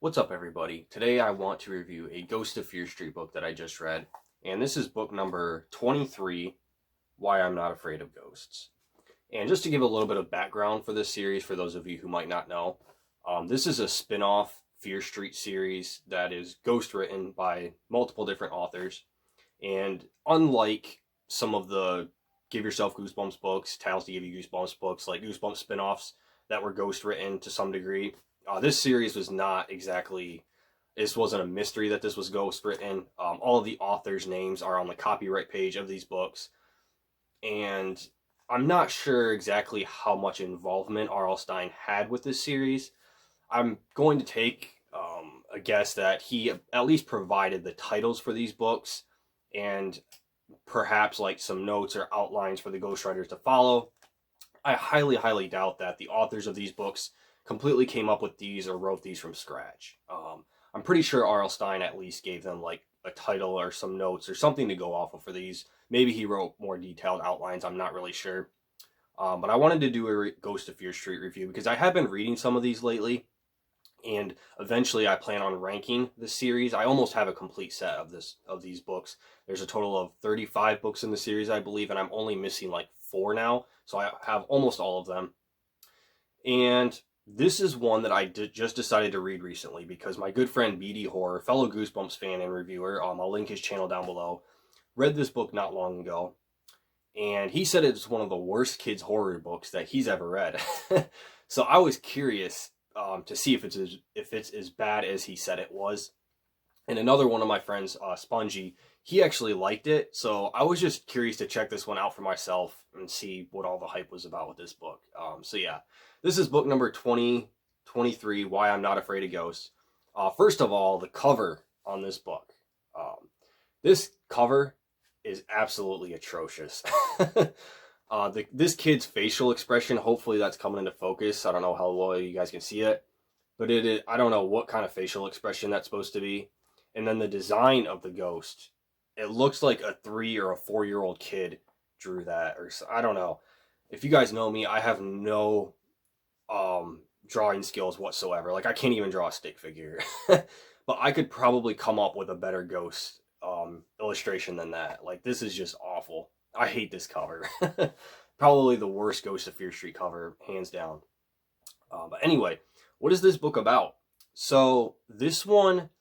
What's up, everybody? Today I want to review a Ghost of Fear Street book that I just read, and this is book number 23, Why I'm Not Afraid of Ghosts. And just to give a little bit of background for this series, for those of you who might not know, this is a spin-off Fear Street series that is ghost written by multiple different authors, and unlike some of the Give Yourself Goosebumps books, Tales to Give You Goosebumps books, like Goosebumps spin-offs that were ghost written to some degree, this series was not exactly, this wasn't a mystery that this was ghost written. All of the authors' names are on the copyright page of these books, and I'm not sure exactly how much involvement R.L. Stine had with this series. I'm going to take a guess that he at least provided the titles for these books and perhaps like some notes or outlines for the ghostwriters to follow. I highly doubt that the authors of these books completely came up with these or wrote these from scratch. I'm pretty sure R.L. Stine at least gave them like a title or some notes or something to go off of for these. Maybe he wrote more detailed outlines. I'm not really sure. But I wanted to do a Ghost of Fear Street review because I have been reading some of these lately, and eventually I plan on ranking the series. I almost have a complete set of these books. There's a total of 35 books in the series, I believe, and I'm only missing like 4 now, so I have almost all of them. And this is one that I just decided to read recently because my good friend BD Horror, fellow Goosebumps fan and reviewer, I'll link his channel down below, read this book not long ago, and he said it's one of the worst kids horror books that he's ever read. So I was curious to see if it's as bad as he said it was. And another one of my friends, Spongy, he actually liked it. So I was just curious to check this one out for myself and see what all the hype was about with this book. So yeah, this is book number 2023, Why I'm Not Afraid of Ghosts. First of all, the cover on this book. This cover is absolutely atrocious. This kid's facial expression, hopefully that's coming into focus. I don't know how well you guys can see it, but I don't know what kind of facial expression that's supposed to be. And then the design of the ghost, it looks like a 3 or a 4-year-old kid drew that, or I don't know. If you guys know me, I have no drawing skills whatsoever. Like I can't even draw a stick figure. But I could probably come up with a better ghost illustration than that. Like this is just awful. I hate this cover. Probably the worst Ghost of Fear Street cover, hands down. But anyway, what is this book about? So this one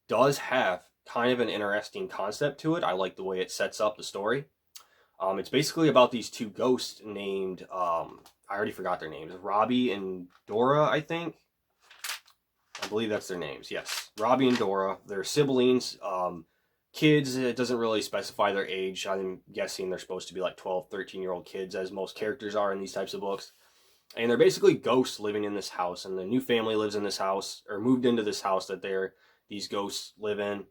does have kind of an interesting concept to it. I like the way it sets up the story. It's basically about these two ghosts named, I already forgot their names, Robbie and Dora, I think. I believe that's their names, yes. Robbie and Dora. They're siblings. Kids, it doesn't really specify their age. I'm guessing they're supposed to be like 12, 13-year-old kids, as most characters are in these types of books. And they're basically ghosts living in this house, and the new family lives in this house, or moved into this house that these ghosts live in.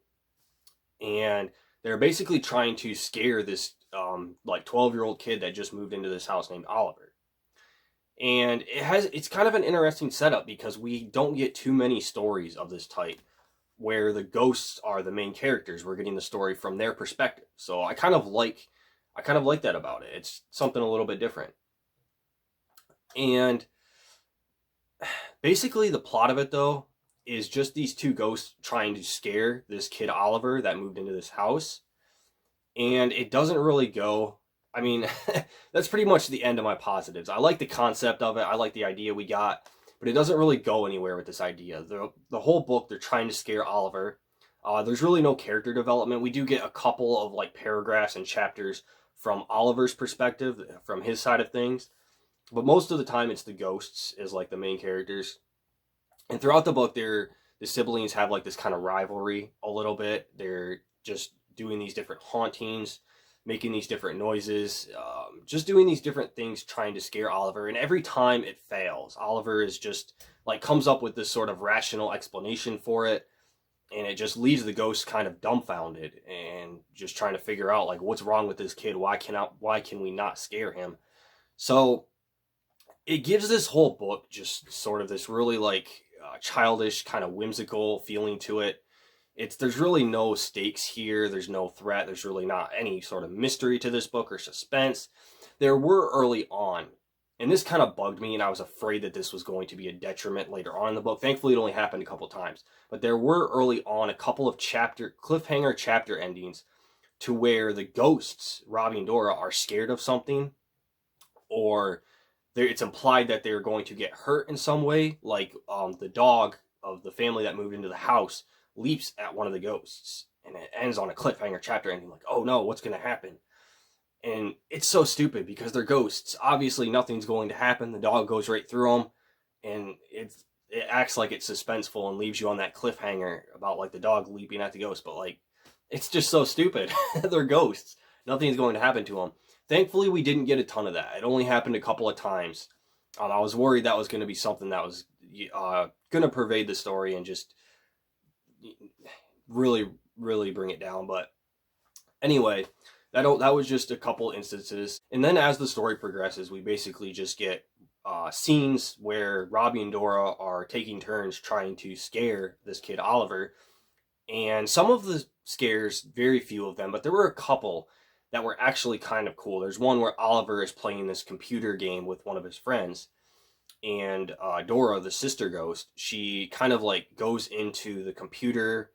And they're basically trying to scare this like 12-year-old kid that just moved into this house named Oliver. And it's kind of an interesting setup because we don't get too many stories of this type where the ghosts are the main characters. We're getting the story from their perspective. So I kind of like that about it. It's something a little bit different. And basically the plot of it though is just these two ghosts trying to scare this kid Oliver that moved into this house. And it doesn't really go, I mean, that's pretty much the end of my positives. I like the concept of it. I like the idea we got, but it doesn't really go anywhere with this idea. The whole book, they're trying to scare Oliver. There's really no character development. We do get a couple of like paragraphs and chapters from Oliver's perspective, from his side of things. But most of the time it's the ghosts is like the main characters. And throughout the book, the siblings have like this kind of rivalry a little bit. They're just doing these different hauntings, making these different noises, just doing these different things trying to scare Oliver. And every time it fails, Oliver is just like comes up with this sort of rational explanation for it. And it just leaves the ghost kind of dumbfounded and just trying to figure out like what's wrong with this kid. Why can we not scare him? So it gives this whole book just sort of this really like childish kind of whimsical feeling to it. There's really no stakes here. There's no threat. There's really not any sort of mystery to this book or suspense. There were early on, And this kind of bugged me, and I was afraid that this was going to be a detriment later on in the book. Thankfully, it only happened a couple times. But there were early on a couple of cliffhanger chapter endings to where the ghosts, Robbie and Dora, are scared of something, or it's implied that they're going to get hurt in some way. Like the dog of the family that moved into the house leaps at one of the ghosts, and it ends on a cliffhanger chapter ending. Like, oh no, what's going to happen? And it's so stupid because they're ghosts. Obviously, nothing's going to happen. The dog goes right through them, and it acts like it's suspenseful and leaves you on that cliffhanger about like the dog leaping at the ghost. But like, it's just so stupid. They're ghosts. Nothing's going to happen to them. Thankfully, we didn't get a ton of that. It only happened a couple of times. I was worried that was going to be something that was going to pervade the story and just really, really bring it down. But anyway, that was just a couple instances. And then as the story progresses, we basically just get scenes where Robbie and Dora are taking turns trying to scare this kid Oliver. And some of the scares, very few of them, but there were a couple that were actually kind of cool. There's one where Oliver is playing this computer game with one of his friends, and Dora, the sister ghost, she kind of like goes into the computer,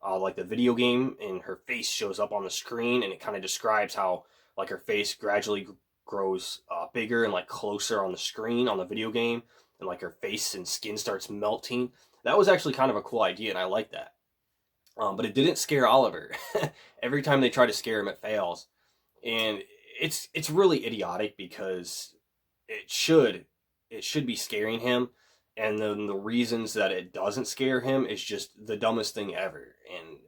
like the video game, and her face shows up on the screen, and it kind of describes how like her face gradually grows bigger and like closer on the screen on the video game, and like her face and skin starts melting. That was actually kind of a cool idea, and I like that. But it didn't scare Oliver. Every time they try to scare him, it fails. And it's really idiotic because it should be scaring him, and then the reasons that it doesn't scare him is just the dumbest thing ever, and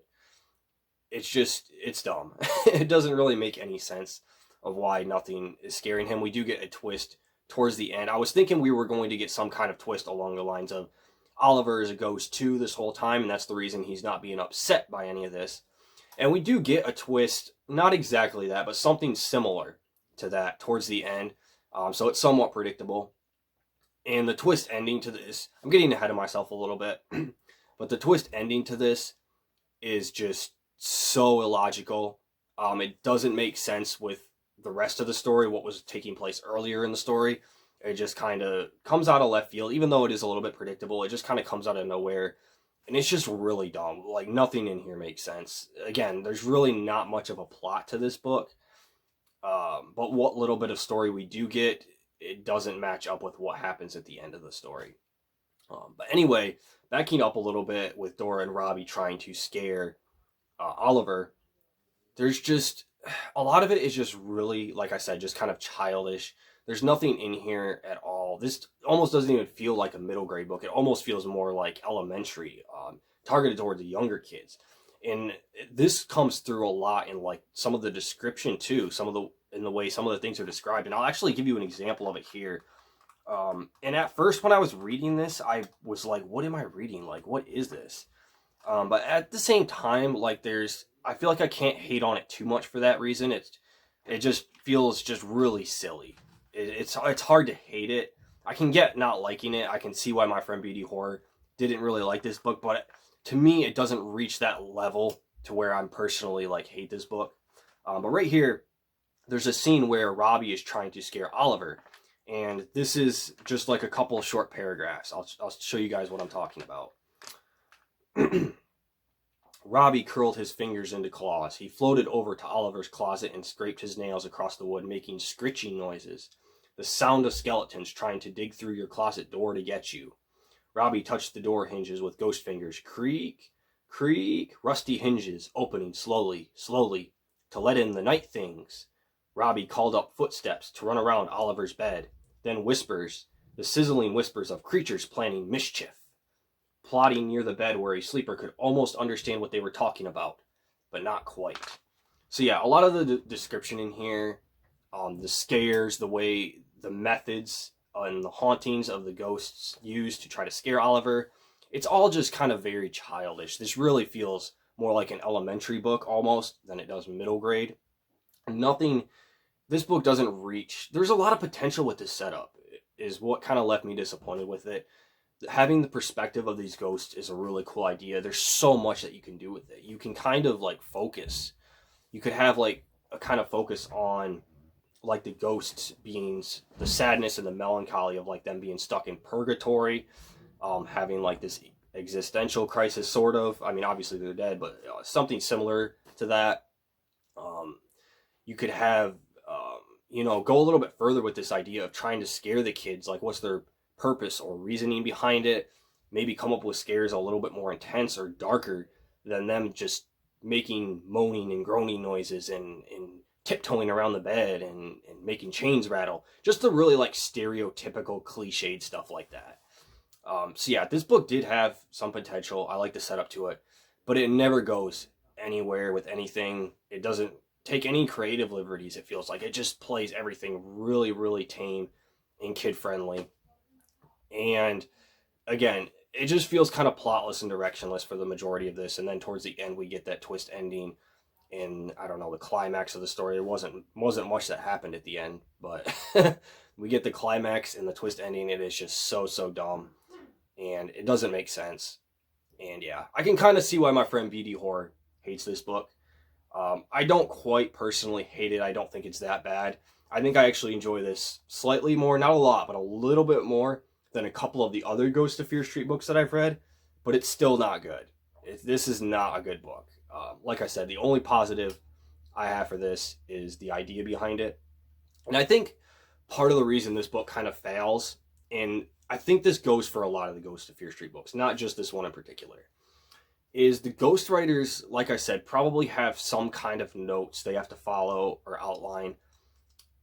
it's dumb. It doesn't really make any sense of why nothing is scaring him. We do get a twist towards the end. I was thinking we were going to get some kind of twist along the lines of Oliver is a ghost too this whole time, and that's the reason he's not being upset by any of this. And we do get a twist, not exactly that, but something similar to that towards the end. So it's somewhat predictable. And the twist ending to this, I'm getting ahead of myself a little bit, but the twist ending to this is just so illogical. It doesn't make sense with the rest of the story, what was taking place earlier in the story. It just kind of comes out of left field, even though it is a little bit predictable. It just kind of comes out of nowhere. And it's just really dumb. Like, nothing in here makes sense. Again, there's really not much of a plot to this book. But what little bit of story we do get, it doesn't match up with what happens at the end of the story. But anyway, backing up a little bit with Dora and Robbie trying to scare Oliver, there's just a lot of it is just really, like I said, just kind of childish. There's nothing in here at all. This almost doesn't even feel like a middle grade book. It almost feels more like elementary, targeted toward the younger kids. And this comes through a lot in like some of the description too, in the way some of the things are described. And I'll actually give you an example of it here. And at first when I was reading this, I was like, what am I reading? Like, what is this? But at the same time, like I feel like I can't hate on it too much for that reason. It just feels just really silly. It's hard to hate it. I can get not liking it. I can see why my friend BD Horror didn't really like this book, but to me, it doesn't reach that level to where I'm personally like hate this book. But right here, there's a scene where Robbie is trying to scare Oliver, and this is just like a couple of short paragraphs. I'll show you guys what I'm talking about. Robbie curled his fingers into claws. He floated over to Oliver's closet and scraped his nails across the wood, making scritching noises. The sound of skeletons trying to dig through your closet door to get you. Robbie touched the door hinges with ghost fingers. Creak, creak, rusty hinges opening slowly, slowly, to let in the night things. Robbie called up footsteps to run around Oliver's bed. Then whispers, the sizzling whispers of creatures planning mischief, plotting near the bed where a sleeper could almost understand what they were talking about, but not quite. So yeah, a lot of the description in here, the scares, the methods and the hauntings of the ghosts used to try to scare Oliver, it's all just kind of very childish. This really feels more like an elementary book almost than it does middle grade. This book doesn't reach, there's a lot of potential with this setup, is what kind of left me disappointed with it. Having the perspective of these ghosts is a really cool idea. There's so much that you can do with it. You can kind of like focus. You could have like a kind of focus on like the ghosts being the sadness and the melancholy of like them being stuck in purgatory, having like this existential crisis, sort of. I mean, obviously they're dead, but something similar to that. You could have, go a little bit further with this idea of trying to scare the kids. Like, what's their purpose or reasoning behind it? Maybe come up with scares a little bit more intense or darker than them just making moaning and groaning noises and tiptoeing around the bed and making chains rattle. Just the really like stereotypical cliched stuff like that. So yeah, this book did have some potential. I like the setup to it, but it never goes anywhere with anything. It doesn't take any creative liberties, it feels like. It just plays everything really, really tame and kid-friendly. And again, it just feels kind of plotless and directionless for the majority of this. And then towards the end, we get that twist ending in, I don't know, the climax of the story. There wasn't much that happened at the end, but we get the climax and the twist ending. It is just so dumb, and it doesn't make sense. And yeah, I can kind of see why my friend BD Horror hates this book. I don't quite personally hate it. I don't think it's that bad. I think I actually enjoy this slightly more, not a lot, but a little bit more than a couple of the other Ghost of Fear Street books that I've read, but it's still not good. This is not a good book. Like I said, the only positive I have for this is the idea behind it. And I think part of the reason this book kind of fails, and I think this goes for a lot of the Ghost of Fear Street books, not just this one in particular, is the ghostwriters, like I said, probably have some kind of notes they have to follow or outline,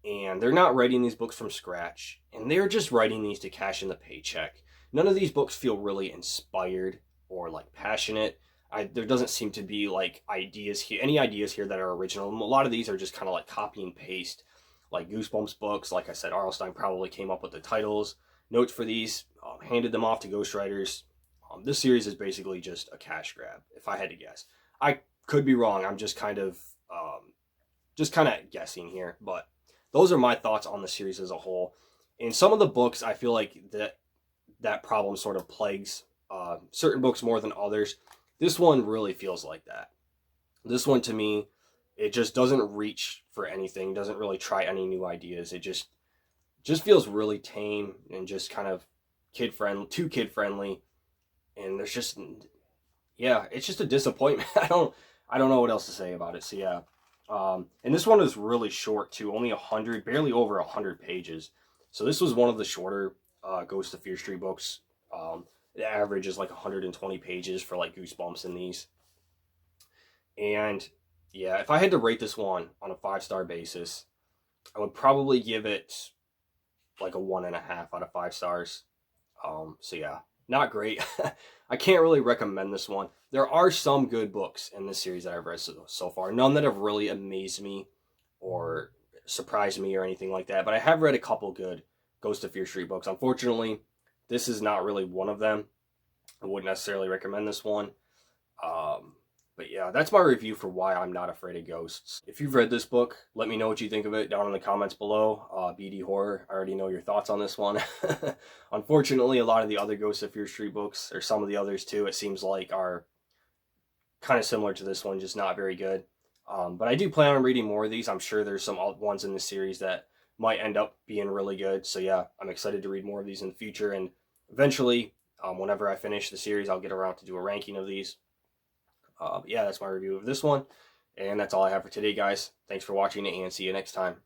and they're not writing these books from scratch, and they're just writing these to cash in the paycheck. None of these books feel really inspired or like passionate. There doesn't seem to be like any ideas here that are original. A lot of these are just kind of like copy and paste, like Goosebumps books. Like I said, R.L. Stine probably came up with the titles, notes for these, handed them off to ghostwriters. This series is basically just a cash grab, if I had to guess. I could be wrong. I'm just kind of guessing here, but those are my thoughts on the series as a whole. In some of the books, I feel like that problem sort of plagues certain books more than others. This one really feels like that. This one, to me, it just doesn't reach for anything, doesn't really try any new ideas. It just feels really tame and just kind of too kid-friendly. And there's just, yeah, it's just a disappointment. I don't know what else to say about it. So yeah, and this one is really short too, only barely over 100 pages. So this was one of the shorter Ghost of Fear Street books. The average is like 120 pages for like Goosebumps in these. And yeah, if I had to rate this one on a 5-star basis, I would probably give it like a 1.5 out of 5 stars. So yeah, not great. I can't really recommend this one. There are some good books in this series that I've read so far. None that have really amazed me or surprised me or anything like that. But I have read a couple good Ghost of Fear Street books. Unfortunately, this is not really one of them. I wouldn't necessarily recommend this one. But yeah, that's my review for Why I'm Not Afraid of Ghosts. If you've read this book, let me know what you think of it down in the comments below. BD Horror, I already know your thoughts on this one. Unfortunately, a lot of the other Ghost of Fear Street books, or some of the others too, it seems like are kind of similar to this one, just not very good. But I do plan on reading more of these. I'm sure there's some ones in this series that might end up being really good. So yeah, I'm excited to read more of these in the future. And eventually, whenever I finish the series, I'll get around to do a ranking of these. But yeah, that's my review of this one. And that's all I have for today, guys. Thanks for watching, and see you next time.